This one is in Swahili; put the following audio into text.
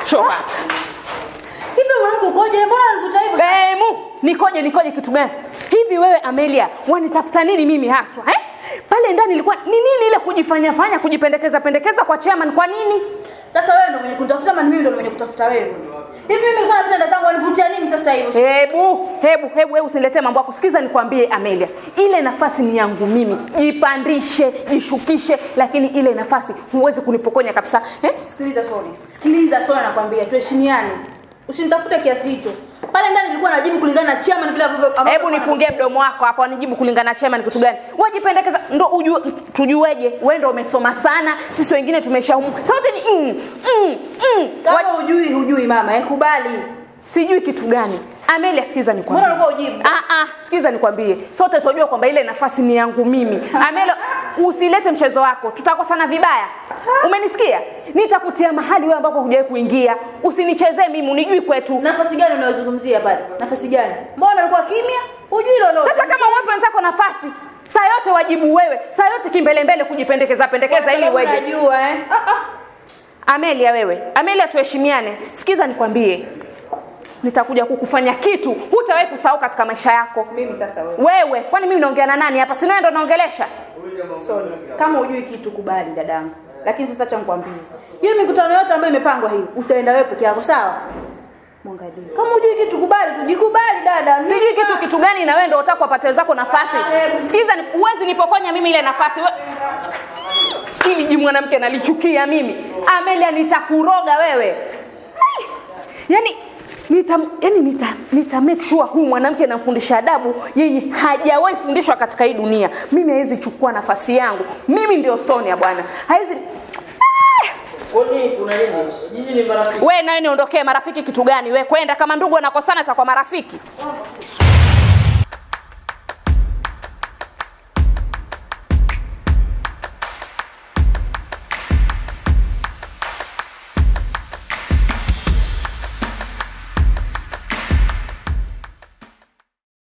Shoka. Hivi mwanangu ukoje? Mbona unavuta hivyo? Nikoje kitu gani? Hivi wewe Amelia, wanitafuta nini mimi haswa? Pale ndani ilikuwa ni nini ile kujifanya kujipendekeza kwa chairman kwa nini? Sasa wewe ndio mwenye kutafuta ama mimi ndio mwenye kutafuta wewe? Hivi mimi nilikuwa napenda zangu wanivutia nini sasa hivi? Hebu usiniletee mambo yako. Sikiza nikwambie Amelia, ile nafasi ni yangu mimi. Jipandishe, jishukishe, lakini ile nafasi huwezi kunipokonya kabisa. Sikiliza Soni nakwambia, tuheshimiane. Usinitafute kiasi hicho. Pale ndani nilikuwa najibu kulingana na chairman vile ambavyo. Hebu nifungie mdomo wako hapo, anijibu kulingana na chairman kitu gani? Wajipendekeza ndo tujueje? Wewe ndo umesoma sana, sisi wengine tumeshahumu. Sote ni Kama hujui mama, kubali. Sijui kitu gani? Amelia, sikiza nikwambie. Mbona ulikuwa ujibu? Sikiza nikwambie. Sote tunajua kwamba ile nafasi ni yangu mimi. Amelia, usilete mchezo wako. Tutakosana vibaya. Umenisikia? Nitakutia mahali wewe ambapo hujawahi kuingia. Usinichezee mimi, unijui kwetu. Nafasi gani unayozungumzia pale? Nafasi gani? Mbona ulikuwa kimya? Hujui lolote. Sasa kama wewe wenzako nafasi, saa yote wajibu wewe. Saa yote kimbelembele kujipendekeza ili weje. Unajua Amelia, tuheshimiane. Sikiza nikwambie. Nitakuja kukufanya kitu hutawahi kusahau katika maisha yako. Mimi sasa wewe kwani mimi naongea na nani hapa? Si wewe ndo naongelesha? Sorry. Kama hujui kitu kubali dadangu. Lakini sasa acha nikwambie. Hiyo mikutano yote ambayo imepangwa hii, utaenda wewe peke yako, sawa? Mwangalie. Kama hujui kitu kubali, tujikubali dada. Sijui kitu gani na wewe ndo unataka kupata zako nafasi. Sikiza, uwezi nipokonya mimi ile nafasi. Hili mwanamke nalichukia mimi. Amelia, nitakuroga wewe. Yaani nita make sure huyu mwanamke namfundisha adabu yeye hajawahi fundishwa katika hii dunia. Mimi haizi chukua nafasi yangu. Mimi ndio Sonia bwana. Haizi kuna nini? Nyinyi ni marafiki. Wewe nawe niondokee. Marafiki kitu gani? Wewe kwenda kama ndugu wanakosana cha kwa marafiki.